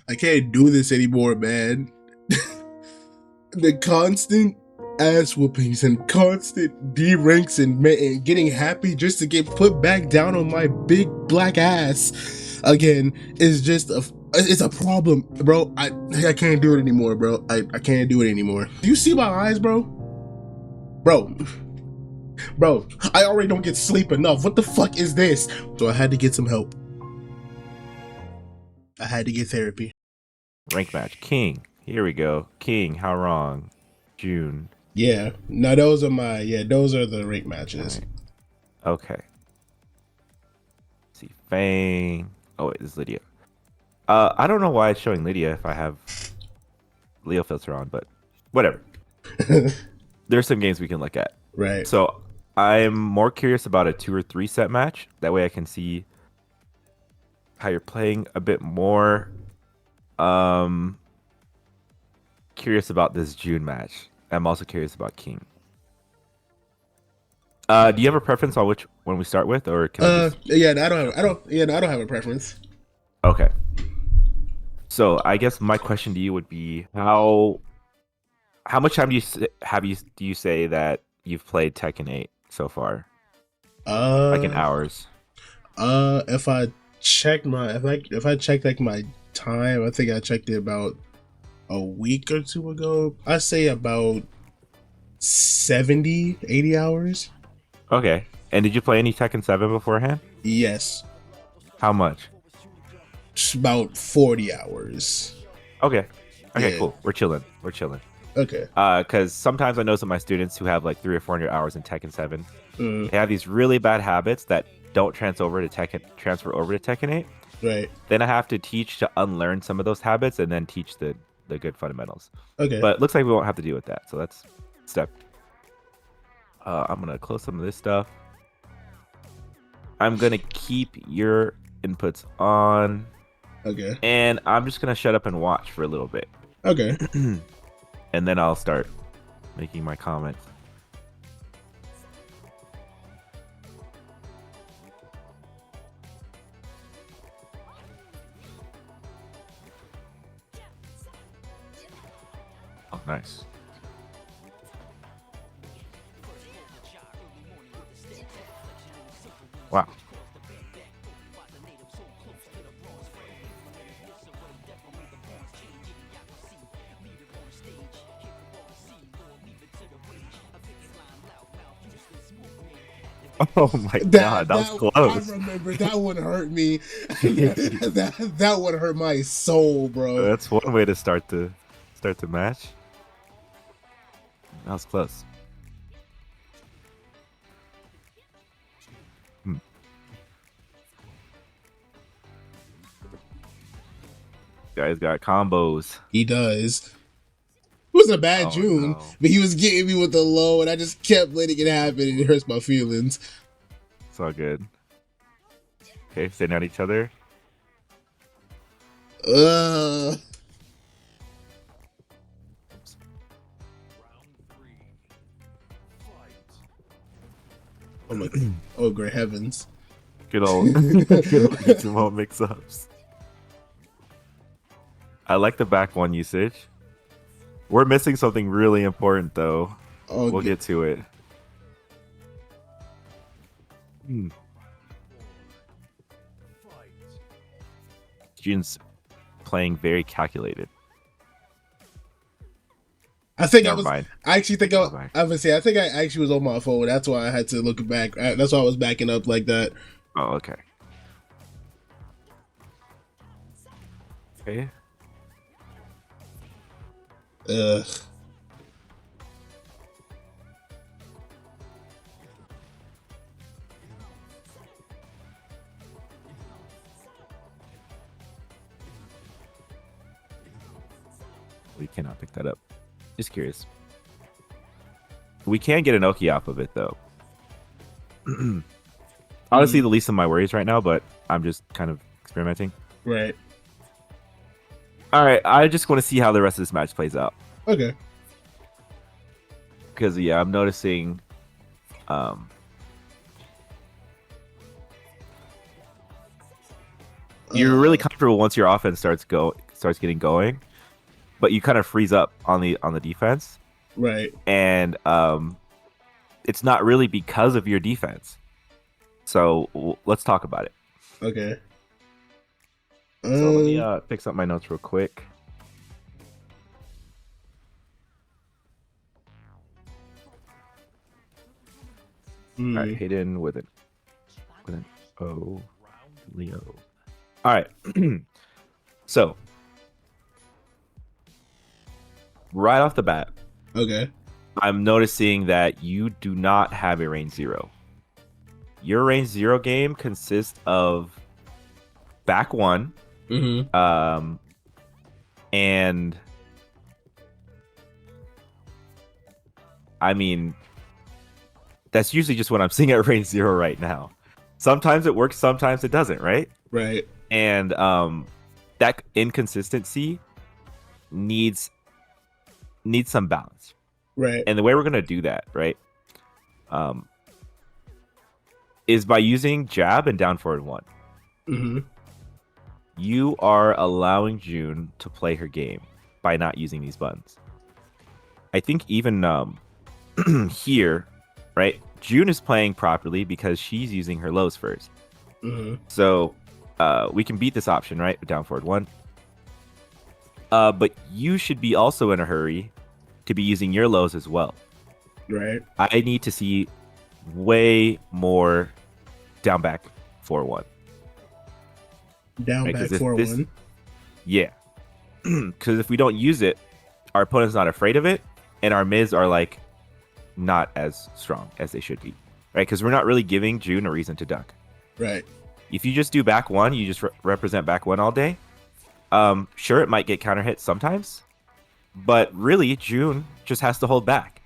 I can't do this anymore, man. The constant ass whoopings and constant D ranks and getting happy just to get put back down on my big black ass again is just it's a problem, bro. I can't do it anymore, bro. I can't do it anymore. Do you see my eyes, bro? Bro, bro, I already don't get sleep enough. What the fuck is this? So I had to get some help. I had to get therapy. Rank match. King. Here we go. King. How wrong? June. Yeah. No, those are those are the rank matches. Right. Okay. Let's see. Fang. Oh, wait, this is Lydia. I don't know why it's showing Lydia if I have Leo filter on, but whatever. There's some games we can look at. Right. So I'm more curious about a 2 or 3 set match. That way I can see how you're playing a bit more. Curious about this June match. I'm also curious about King. Do you have a preference on which one we start with, or can I just... Yeah, I don't have a preference. Okay. So I guess my question to you would be how much time do you say that you've played Tekken 8 so far? Like in hours. If I check like my time, I think I checked it about a week or two ago. I say about 70, 80 hours. Okay. And did you play any Tekken 7 beforehand? Yes. How much? Just about 40 hours. Okay. Okay, Yeah. cool. We're chilling. Okay. Because sometimes I know some of my students who have like 300 or 400 hours in Tekken 7. They have these really bad habits that don't transfer over to Tekken 8. Right. Then I have to teach to unlearn some of those habits and then teach the good fundamentals. Okay. But it looks like we won't have to deal with that. So that's step. I'm going to close some of this stuff. I'm going to keep your inputs on. Okay. And I'm just going to shut up and watch for a little bit. Okay. And then I'll start making my comments. Oh, nice. Wow. Oh my god, that was close. I remember that one hurt me. that one hurt my soul, bro. That's one way to start the match. That was close. Guys got combos. He does. It was a bad June, no. but he was getting me with the low, and I just kept letting it happen, and it hurts my feelings. It's all good. Okay, sitting at each other. Oh my god. Oh, great heavens. Good old Izumo mix-ups. I like the back one usage. We're missing something really important, though. Oh, we'll get to it. June's playing very calculated. I think Never mind. I actually think I would say I think I actually was on my phone. That's why I had to look back. That's why I was backing up like that. Oh, okay. Okay. Ugh. We cannot pick that up. Just curious. We can get an Oki off of it, though. Honestly, the least of my worries right now, but I'm just kind of experimenting. Right. All right, I just want to see how the rest of this match plays out. Okay. Because, yeah, I'm noticing... You're really comfortable once your offense starts getting going, but you kind of freeze up on the defense, right. and it's not really because of your defense. So let's talk about it. Okay. So let me fix up my notes real quick. All right, Hayden with an O, Leo. All right. So right off the bat, okay, I'm noticing that you do not have a range 0. Your range 0 game consists of back 1, and I mean, that's usually just what I'm seeing at range 0 right now. Sometimes it works, sometimes it doesn't, right? Right. And that inconsistency needs some balance. Right. And the way we're gonna do that, right, is by using jab and down forward 1. You are allowing June to play her game by not using these buttons. I think even here, right, June is playing properly because she's using her lows first. So we can beat this option, right? Down forward 1. But you should be also in a hurry to be using your lows as well. Right. I need to see way more down back 4-1. Down back 4-1. Yeah. Because if we don't use it, our opponent's not afraid of it, and our mids are like not as strong as they should be, right? Because we're not really giving June a reason to duck. Right. If you just do back 1, you just represent back 1 all day. Sure, it might get counter hit sometimes, but really June just has to hold back.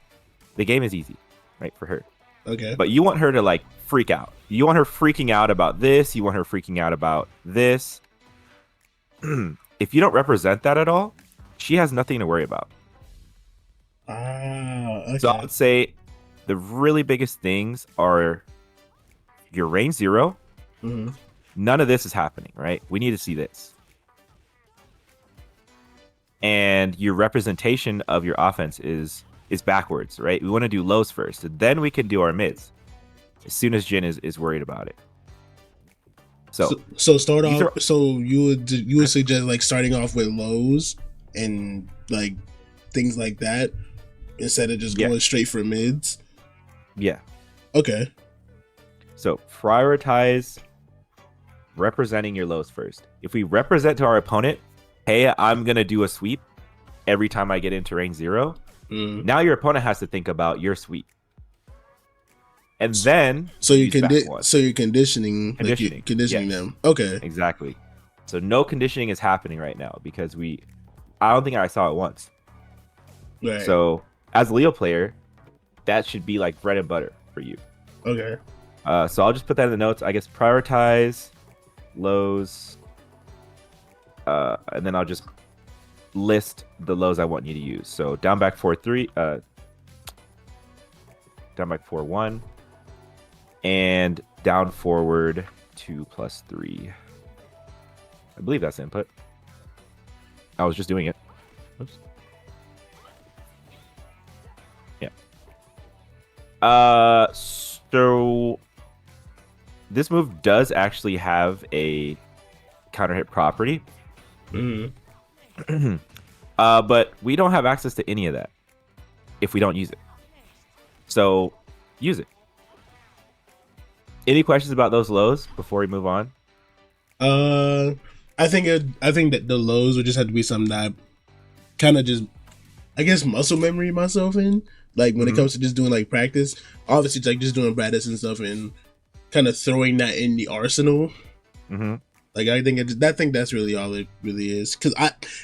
The game is easy, right, for her. Okay. But you want her to like freak out. You want her freaking out about this. You want her freaking out about this. If you don't represent that at all, she has nothing to worry about. Okay. So I would say the really biggest things are your range 0. None of this is happening, right? We need to see this. And your representation of your offense is backwards, right? We want to do lows first, then we can do our mids as soon as Jin is worried about it. So start off. So you would suggest like starting off with lows and like things like that instead of just going straight for mids. Yeah. Okay. So prioritize representing your lows first. If we represent to our opponent, hey, I'm gonna do a sweep every time I get into range 0. Now your opponent has to think about your sweep, and then you're conditioning them. Okay, exactly. So no conditioning is happening right now because I don't think I saw it once. Right. So as a Leo player, that should be like bread and butter for you. Okay. So I'll just put that in the notes. I guess prioritize lows, and then I'll just list the lows I want you to use. So down back 4-3, down back 4-1, and down forward 2+3. I believe that's input. I was just doing it. Oops. Yeah. So this move does actually have a counter hit property. But we don't have access to any of that if we don't use it. So use it. Any questions about those lows before we move on? I think that the lows would just have to be something that kind of just, I guess, muscle memory myself in. Like when it comes to just doing like practice, obviously it's like just doing practice and stuff and kind of throwing that in the arsenal. Like I think that's really all it really is. Cause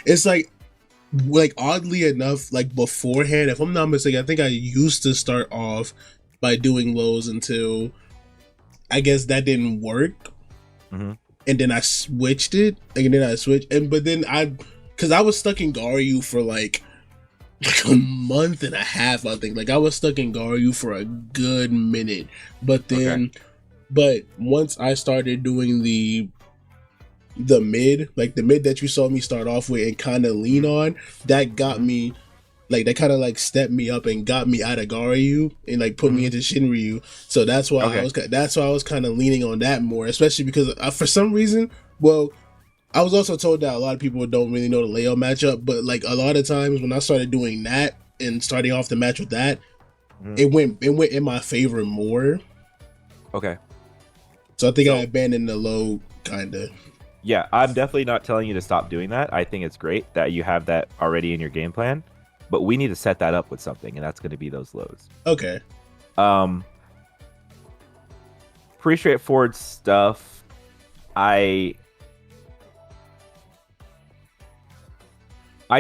it's like oddly enough, like beforehand, if I'm not mistaken, I think I used to start off by doing lows until I guess that didn't work. And then I switched it, because I was stuck in Garyu for like a month and a half, I think. Like I was stuck in Garyu for a good minute, but then, but once I started doing the the mid, like the mid that you saw me start off with and kind of lean on, that got me, like that kind of like stepped me up and got me out of Garyu and like put me into Shinryu. So Okay. that's why I was kind of leaning on that more, especially because for some reason, well, I was also told that a lot of people don't really know the layout matchup, but like a lot of times when I started doing that and starting off the match with that, Mhm. it went in my favor more. Okay. So I think I So abandoned the low kind of. yeah, I'm definitely not telling you to stop doing that. I think it's great that you have that already in your game plan, but we need to set that up with something, and that's going to be those lows. Okay. Um, Pretty straightforward stuff. I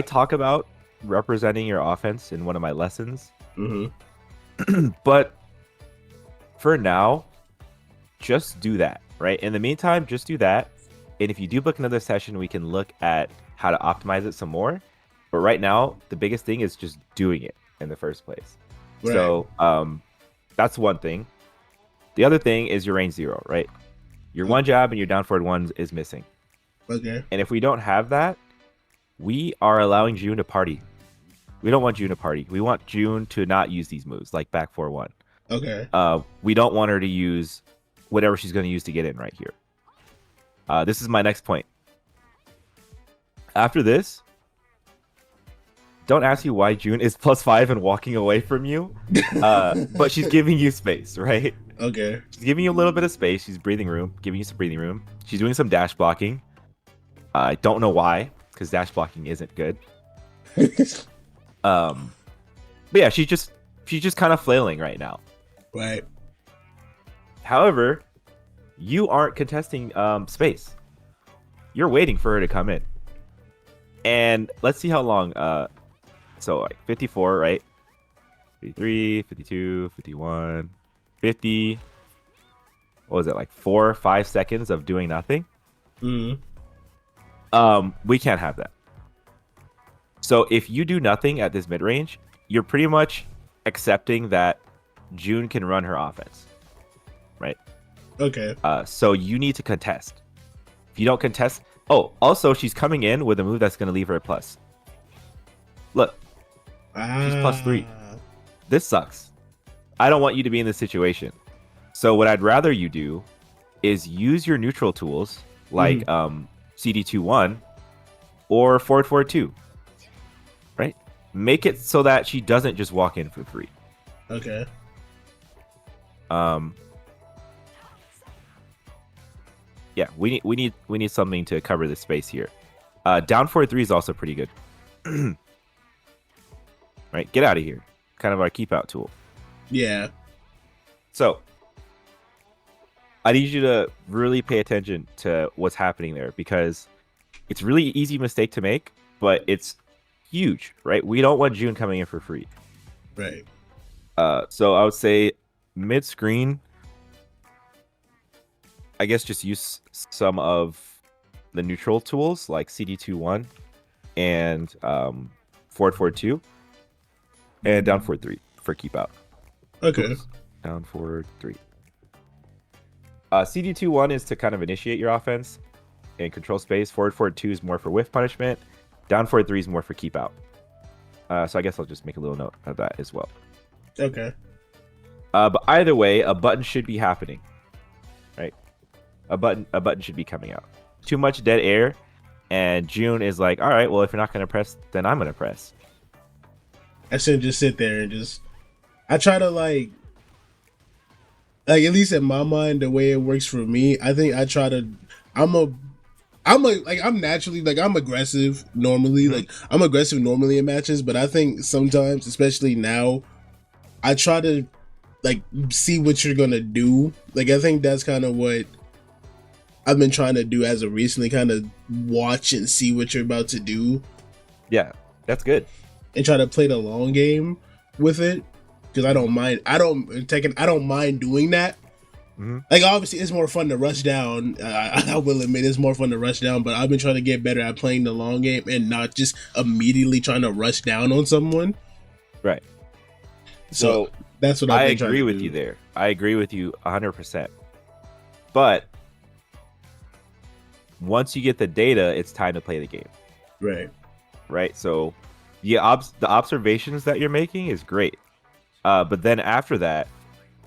talk about representing your offense in one of my lessons, but for now, just do that, right? In the meantime, just do that. And if you do book another session, we can look at how to optimize it some more. But right now, the biggest thing is just doing it in the first place. Right. So that's one thing. The other thing is your range 0, right? Your one jab and your down forward 1 is missing. Okay. And if we don't have that, we are allowing June to party. We don't want June to party. We want June to not use these moves, like back 4-1. Okay. We don't want her to use whatever she's going to use to get in right here. This is my next point. After this, don't ask you why June is +5 and walking away from you, but she's giving you space, right? Okay. She's giving you a little bit of space. She's breathing room, giving you some breathing room. She's doing some dash blocking. I don't know why, because dash blocking isn't good. But yeah, she's just kind of flailing right now. Right. However, you aren't contesting space. You're waiting for her to come in. And let's see how long. So like 54, right? 53, 52, 51, 50. What was it, like 4 or 5 seconds of doing nothing? We can't have that. So if you do nothing at this mid range, you're pretty much accepting that June can run her offense, right? Okay. So you need to contest. If you don't contest, also she's coming in with a move that's going to leave her a plus. Look, she's +3. This sucks. I don't want you to be in this situation. So what I'd rather you do is use your neutral tools like CD21 or forward 4-2, right? Make it so that she doesn't just walk in for free. Okay. Yeah, we need something to cover this space here. Down 4-3 is also pretty good. Right, get out of here. Kind of our keep out tool. Yeah. So I need you to really pay attention to what's happening there, because it's really easy mistake to make, but it's huge, right? We don't want June coming in for free. Right. So I would say mid screen, I guess just use some of the neutral tools like CD21 and forward 4-2 and down 4-3 for keep out. Okay. Oops. Down forward 3. CD21 is to kind of initiate your offense and control space. Forward 4-2 is more for whiff punishment. Down 4-3 is more for keep out. So I guess I'll just make a little note of that as well. Okay. But either way, a button should be happening, right? A button should be coming out. Too much dead air, and June is like, all right, well, if you're not gonna press, then I'm gonna press. I shouldn't just sit there and just. I try to like at least in my mind, the way it works for me, I think I try to. I'm naturally like I'm aggressive normally. Like I'm aggressive normally in matches, but I think sometimes, especially now, I try to like see what you're gonna do. Like I think that's kind of what I've been trying to do as of recently, kind of watch and see what you're about to do. Yeah, that's good. And try to play the long game with it, because I don't mind. I don't mind doing that. Like obviously, it's more fun to rush down. I will admit it's more fun to rush down, but I've been trying to get better at playing the long game and not just immediately trying to rush down on someone. Right. So that's what I I've been agree trying to with do. you there. I agree with you 100%. But once you get the data, it's time to play the game. Right. Right. So the observations that you're making is great. But then after that,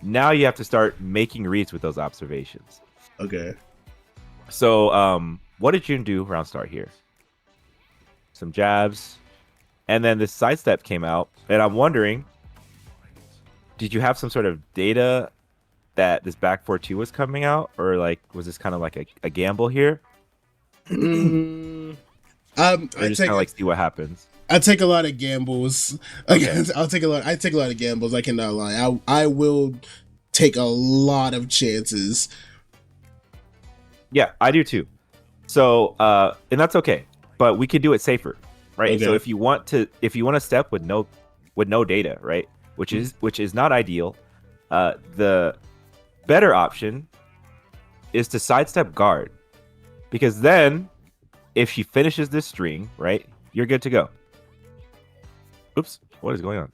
now you have to start making reads with those observations. Okay. So what did June do round start here? Some jabs. And then this sidestep came out. And I'm wondering, did you have some sort of data that this back 4-2 was coming out? Or like was this kind of like a gamble here? Mm, Or I just take kind of like see what happens? I take a lot of gambles. Okay. I take a lot of gambles. I cannot lie. I will take a lot of chances. Yeah, I do too. So and that's okay. But we could do it safer. Right? Okay. So if you want to step with no data, right? Which is not ideal. The better option is to sidestep guard. Because then if she finishes this string, right, you're good to go. Oops, what is going on?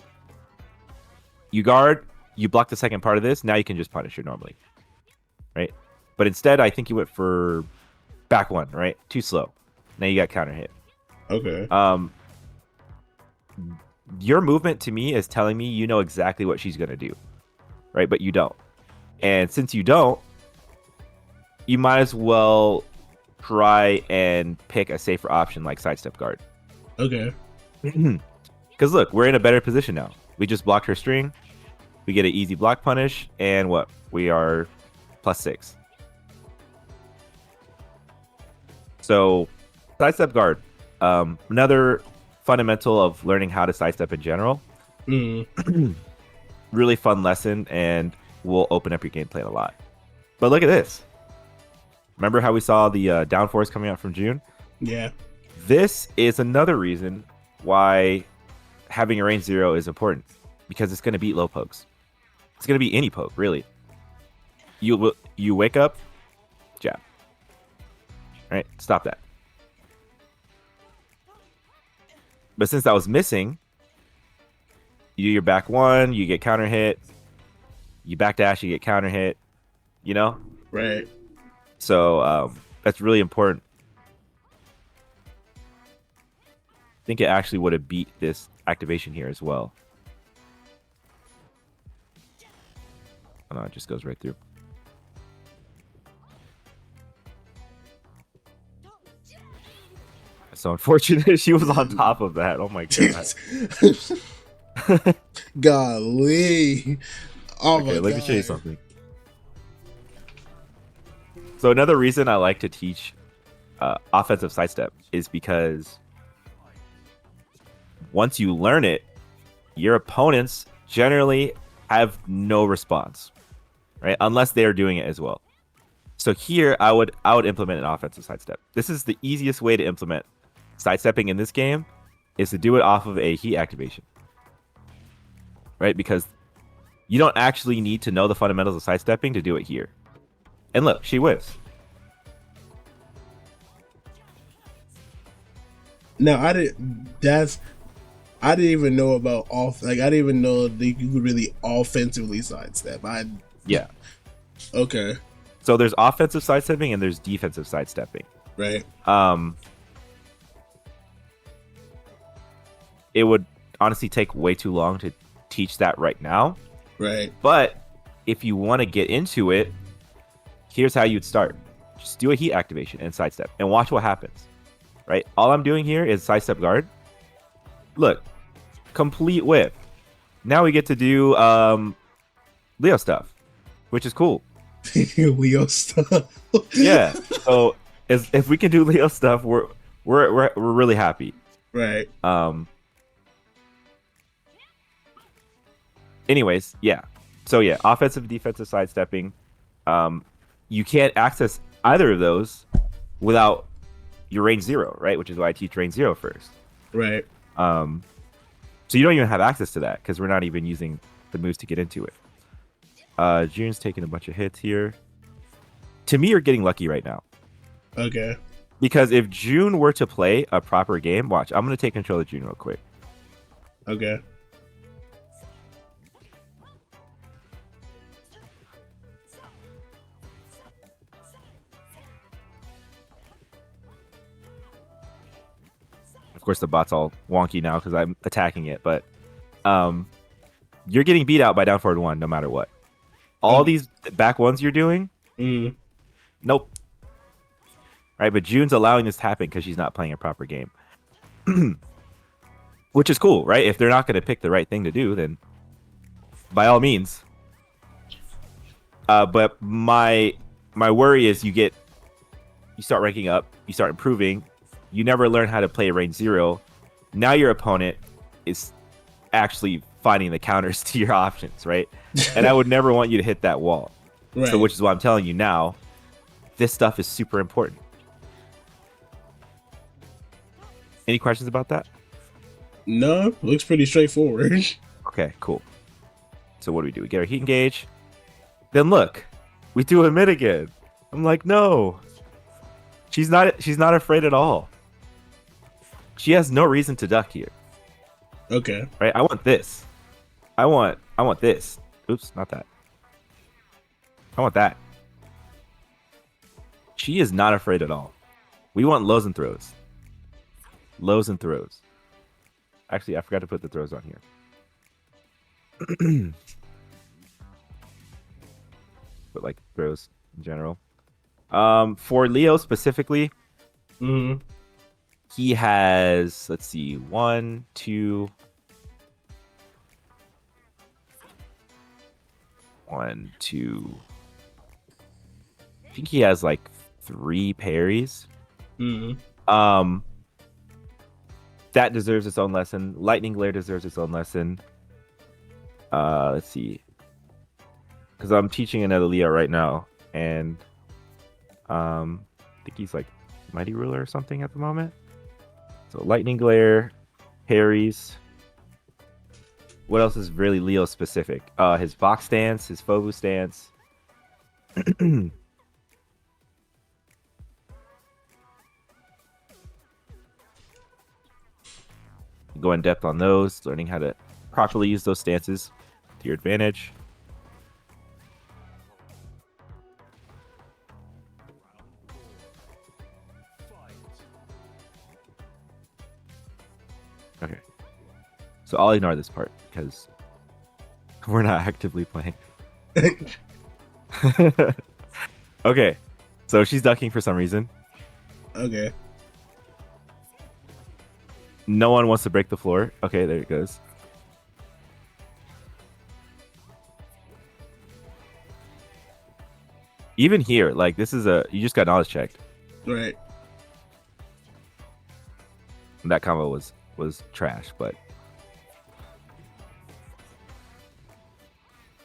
You guard, you block the second part of this, now you can just punish her normally. Right? But instead, I think you went for back one, right? Too slow. Now you got counter hit. Okay. Your movement to me is telling me you know exactly what she's gonna do. Right? But you don't. And since you don't, you might as well try and pick a safer option like sidestep guard. Okay. Because look, we're in a better position now. We just blocked her string. We get an easy block punish. And what? We are +6. So sidestep guard. Another fundamental of learning how to sidestep in general. Really fun lesson and will open up your gameplay a lot. But look at this. Remember how we saw the down force coming out from June? Yeah. This is another reason why having a range 0 is important. Because it's going to beat low pokes. It's going to be any poke, really. You wake up, jab. All right, stop that. But since that was missing, you do your back one, you get counter hit. You backdash, you get counter hit. You know? Right. So that's really important. I think it actually would have beat this activation here as well. Oh, no, it just goes right through. That's so unfortunate. She was on top of that. Oh my god. Golly. Oh Okay, my let god. me show you something. So another reason I like to teach offensive sidestep is because once you learn it, your opponents generally have no response, right? Unless they are doing it as well. So here, I would implement an offensive sidestep. This is the easiest way to implement sidestepping in this game, is to do it off of a heat activation, right? Because you don't actually need to know the fundamentals of sidestepping to do it here. And look, she whiffs. No, I didn't even know about I didn't even know that you could really offensively sidestep. Yeah. Okay. So there's offensive sidestepping and there's defensive sidestepping. Right. It would honestly take way too long to teach that right now. Right. But if you want to get into it, here's how you'd start. Just do a heat activation and sidestep and watch what happens. Right? All I'm doing here is sidestep guard. Look, complete whiff. Now we get to do Leo stuff, which is cool. Leo stuff. Yeah. So if we can do Leo stuff, we're really happy. Right. Anyways, yeah. So yeah, offensive, defensive sidestepping. You can't access either of those without your range 0, right? Which is why I teach range 0 first. Right. So you don't even have access to that because we're not even using the moves to get into it. June's taking a bunch of hits here. To me, you're getting lucky right now. Okay. Because if June were to play a proper game, watch. I'm going to take control of June real quick. Okay. course, the bot's all wonky now because I'm attacking it. But you're getting beat out by down forward 1 no matter what. All these back ones you're doing, nope. Right, but June's allowing this to happen because she's not playing a proper game. Which is cool, right? If they're not going to pick the right thing to do, then by all means. But my worry is you start ranking up, you start improving, you never learn how to play range 0. Now your opponent is actually finding the counters to your options, right? And I would never want you to hit that wall. Right. So which is why I'm telling you now, this stuff is super important. Any questions about that? No, looks pretty straightforward. Okay, cool. So what do? We get our heat engage. Then look, we do a mid again. I'm like, no. She's not afraid at all. She has no reason to duck here. Okay. Right? I want this. I want this. Oops, not that. I want that. She is not afraid at all. We want lows and throws. Lows and throws. Actually, I forgot to put the throws on here. But like throws in general. For Leo specifically, he has, let's see, 1, 2, 1, 2. I think he has like 3 parries. That deserves its own lesson. Lightning Glare deserves its own lesson. Let's see. Because I'm teaching another Leo right now. And I think he's like Mighty Ruler or something at the moment. So Lightning Glare, parries. What else is really Leo specific? His box stance, his Fobu stance. Go in depth on those, learning how to properly use those stances to your advantage. Okay. So I'll ignore this part because we're not actively playing. Okay. So she's ducking for some reason. Okay. No one wants to break the floor. Okay, there it goes. Even here, like this is you just got knowledge checked. Right. That combo was trash, but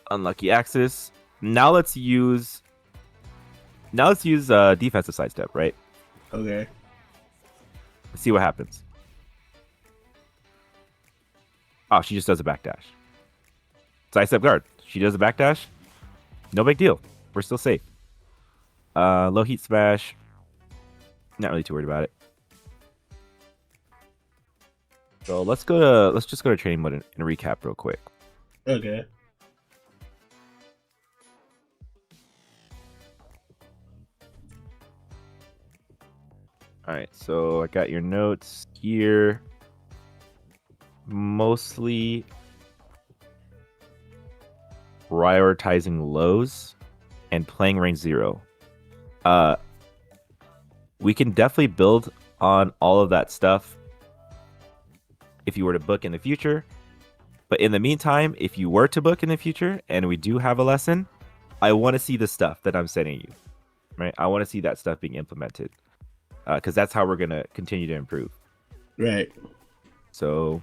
unlucky axis. Now let's use defensive sidestep, right? Okay. Let's see what happens. Oh, she just does a backdash. Sidestep guard. She does a backdash. No big deal. We're still safe. Low heat smash. Not really too worried about it. So let's just go to training mode and recap real quick. Okay. All right, so I got your notes here. Mostly prioritizing lows and playing range 0. We can definitely build on all of that stuff if you were to book in the future. But in the meantime, if you were to book in the future and we do have a lesson, I want to see the stuff that I'm sending you, right? I want to see that stuff being implemented because that's how we're going to continue to improve. Right. So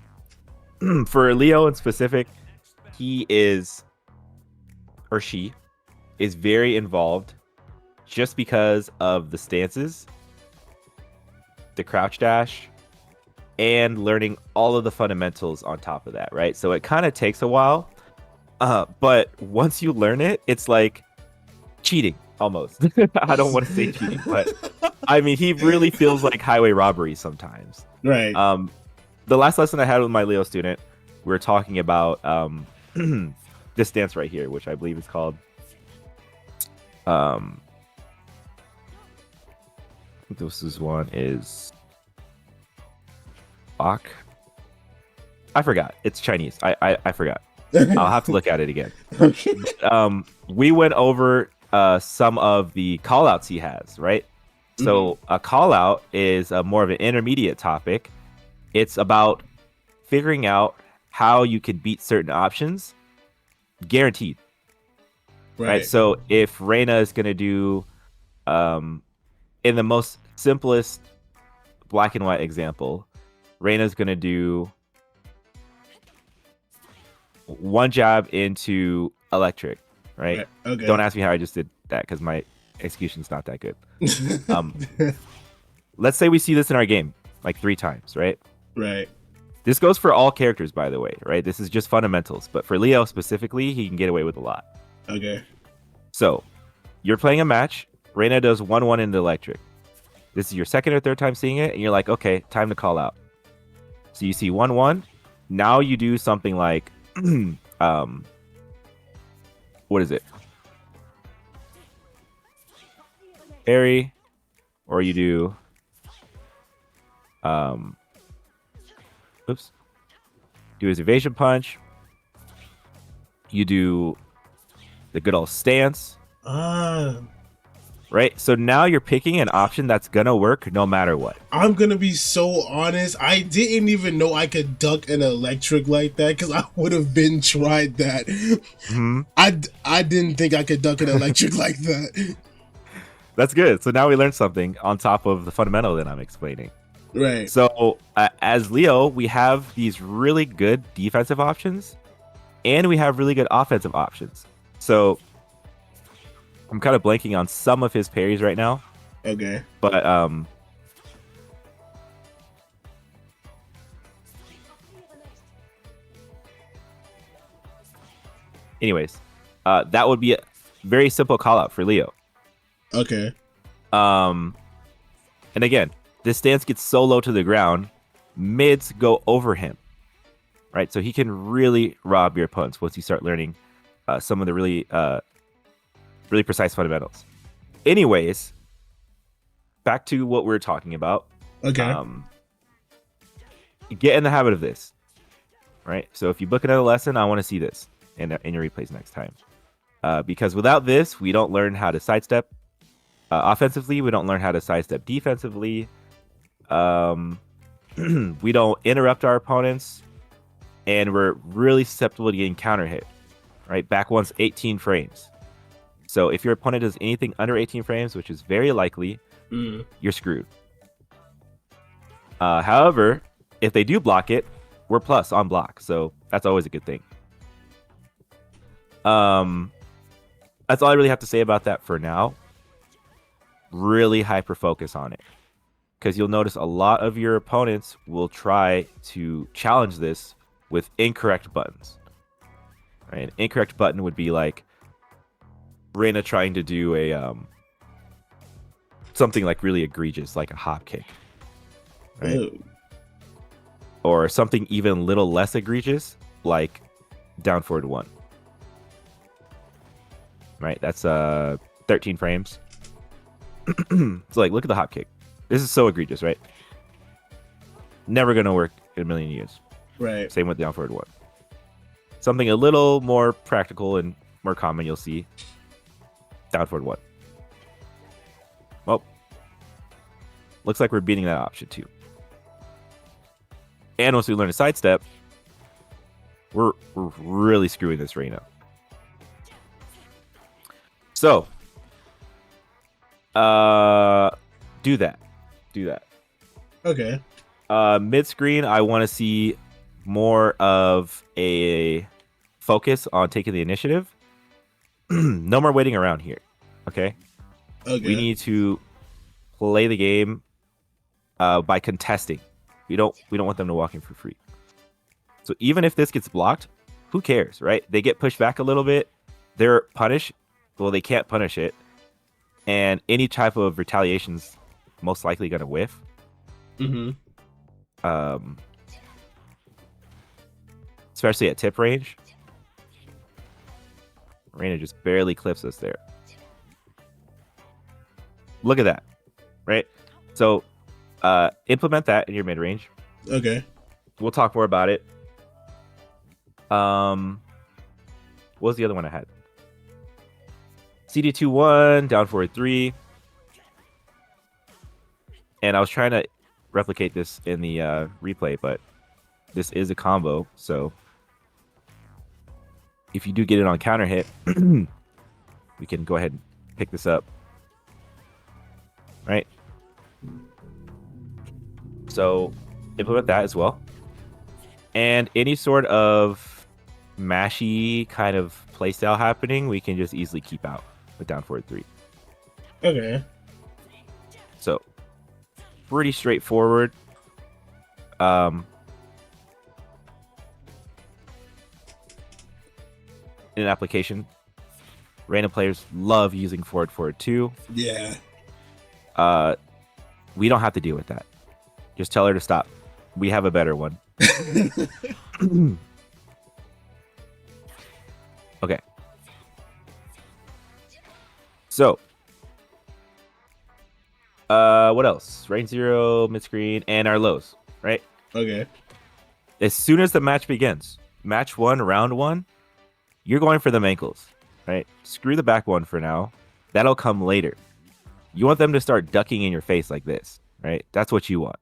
for Leo in specific, he is, or she is very involved just because of the stances, the crouch dash, and learning all of the fundamentals on top of that, right? So it kind of takes a while, but once you learn it, it's like cheating almost. I don't want to say cheating, but I mean, he really feels like highway robbery sometimes. Right. The last lesson I had with my Leo student, we were talking about this dance right here, which I believe is called this is one is Bach. I forgot. It's Chinese. I forgot. I'll have to look at it again. We went over some of the call outs he has, right? So a call out is more of an intermediate topic. It's about figuring out how you can beat certain options, guaranteed. Right. So if Reina is gonna do, in the most simplest black and white example, Reina's gonna do one jab into electric, right? Okay. Don't ask me how I just did that because my execution's not that good. Let's say we see this in our game like 3 times, right? Right. This goes for all characters, by the way, right? This is just fundamentals, but for Leo specifically, he can get away with a lot. Okay. So you're playing a match. Reina does 1-1 into electric. This is your second or third time seeing it, and you're like, okay, time to call out. So you see 1-1. Now you do something like, what is it? Parry, or you do, do his evasion punch. You do the good old stance. Right? So now you're picking an option that's going to work no matter what. I'm going to be so honest. I didn't even know I could duck an electric like that because I would have been tried that. I didn't think I could duck an electric like that. That's good. So now we learned something on top of the fundamental that I'm explaining. Right. So as Leo, we have these really good defensive options and we have really good offensive options. So I'm kind of blanking on some of his parries right now. Okay. But anyways, that would be a very simple call out for Leo. Okay. And again, this stance gets so low to the ground, mids go over him. Right? So he can really rob your opponents once you start learning some of the really precise fundamentals. Anyways, back to what we were talking about. Okay. Get in the habit of this. Right? So if you book another lesson, I want to see this in your replays next time. Because without this, we don't learn how to sidestep offensively. We don't learn how to sidestep defensively. We don't interrupt our opponents. And we're really susceptible to getting counter hit. Right? Back once 18 frames. So if your opponent does anything under 18 frames, which is very likely, you're screwed. However, if they do block it, we're plus on block. So that's always a good thing. That's all I really have to say about that for now. Really hyper focus on it. Because you'll notice a lot of your opponents will try to challenge this with incorrect buttons. Right? An incorrect button would be like Reina trying to do a something like really egregious, like a hop kick. Right? Ooh. Or something even a little less egregious, like down forward 1. Right? That's 13 frames. So like, look at the hop kick. This is so egregious, right? Never gonna work in a million years. Right. Same with down forward 1. Something a little more practical and more common, you'll see. Down forward 1. Well, looks like we're beating that option too. And once we learn a sidestep, we're really screwing this Reina. So, do that. Okay. Mid screen, I want to see more of a focus on taking the initiative. No more waiting around here. Okay. We need to play the game by contesting. We don't want them to walk in for free. So even if this gets blocked, who cares, right? They get pushed back a little bit. They're punished. Well, they can't punish it. And any type of retaliation's most likely going to whiff. Especially at tip range. Reina just barely clips us there. Look at that, right? So implement that in your mid range. Okay. We'll talk more about it. What was the other one I had? CD2-1, down forward 3. And I was trying to replicate this in the replay, but this is a combo. So if you do get it on counter hit, we can go ahead and pick this up. Right? So implement that as well. And any sort of mashy kind of playstyle happening, we can just easily keep out with down forward 3. Okay. So pretty straightforward. In an application, random players love using forward 2. Yeah. We don't have to deal with that. Just tell her to stop. We have a better one. Okay. So, what else? Range 0, mid screen, and our lows, right? Okay. As soon as the match begins, match 1, round 1, you're going for them ankles, right? Screw the back one for now. That'll come later. You want them to start ducking in your face like this, right? That's what you want.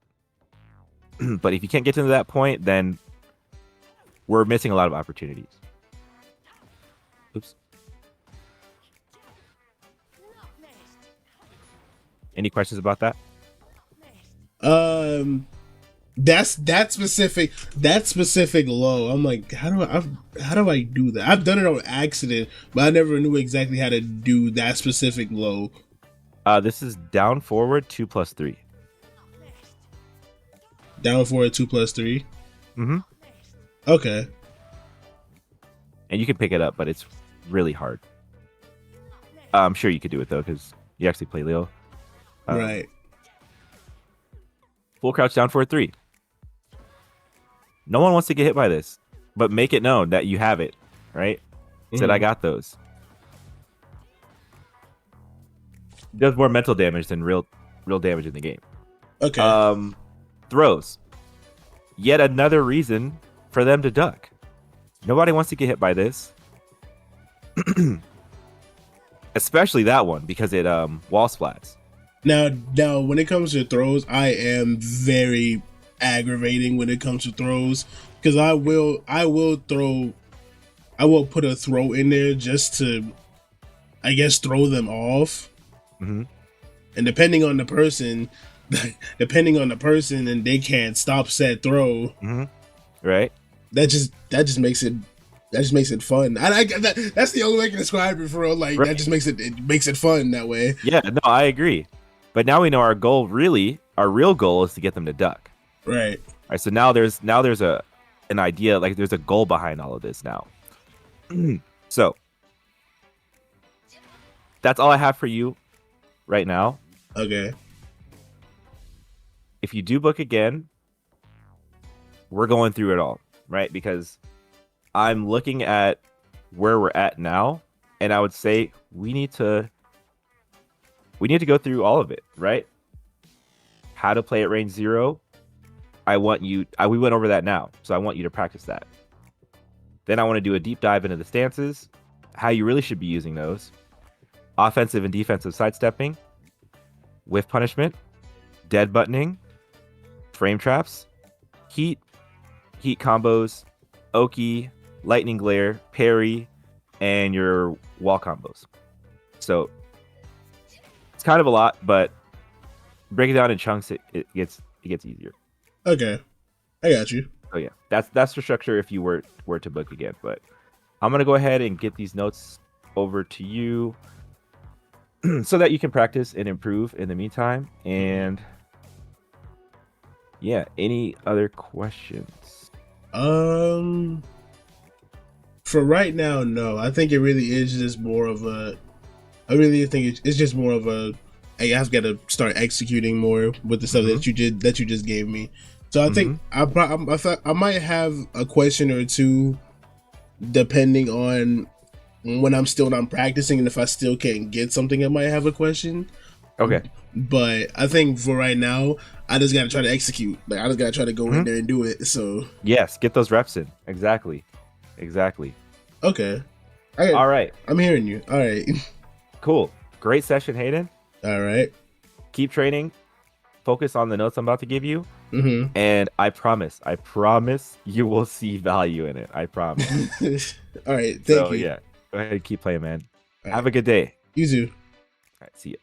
But if you can't get to that point, then we're missing a lot of opportunities. Oops. Any questions about that? That specific low. I'm like, how do I do that? I've done it on accident, but I never knew exactly how to do that specific low. This is down forward 2+3. Down forward 2+3. Mm-hmm. Okay. And you can pick it up, but it's really hard. I'm sure you could do it though, because you actually play Leo. Right. Full crouch down forward 3. No one wants to get hit by this, but make it known that you have it, right? Said I got those. Does more mental damage than real damage in the game. Okay. Throws. Yet another reason for them to duck. Nobody wants to get hit by this. Especially that one, because it wall splats. Now, when it comes to throws, I am very aggravating when it comes to throws, because I will put a throw in there just to, I guess, throw them off. Mm-hmm. And depending on the person, and they can't stop said throw. Mm-hmm. Right. That just makes it fun. That's the only way I can describe it, for real. Like, right. That just makes it fun that way. Yeah, no, I agree. But now we know our real goal is to get them to duck. Right. All right. So now there's an idea, like there's a goal behind all of this now. So that's all I have for you right now. Okay. If you do book again, we're going through it all, right? Because I'm looking at where we're at now, and I would say we need to go through all of it, right? How to play at range 0. We went over that now, so I want you to practice that. Then I want to do a deep dive into the stances, how you really should be using those, offensive and defensive sidestepping, whiff punishment, dead buttoning, frame traps, heat combos, Oki, lightning glare, parry, and your wall combos. So it's kind of a lot, but break it down in chunks. It gets easier. Okay, I got you. Oh yeah, that's the structure if you were to book again. But I'm gonna go ahead and get these notes over to you so that you can practice and improve in the meantime. And yeah, any other questions? For right now, no. I think it really is just more of a. I really think it's just more of a. Hey, I've got to start executing more with the stuff that you just gave me. So I think I might have a question or two, depending on when I'm still not practicing, and if I still can't get something, I might have a question. Okay. But I think for right now, I just gotta try to execute. Like I just gotta try to go in there and do it. So Yes, get those reps in. Exactly. Exactly. okay, All right. I'm hearing you. All right, Cool. Great session, Hayden. all right. Keep training. Focus on the notes I'm about to give you. Mm-hmm. And I promise you will see value in it. I promise. All right. Thank So you. yeah, go ahead and keep playing, man. All Have right. a good day. You too. All right, see ya.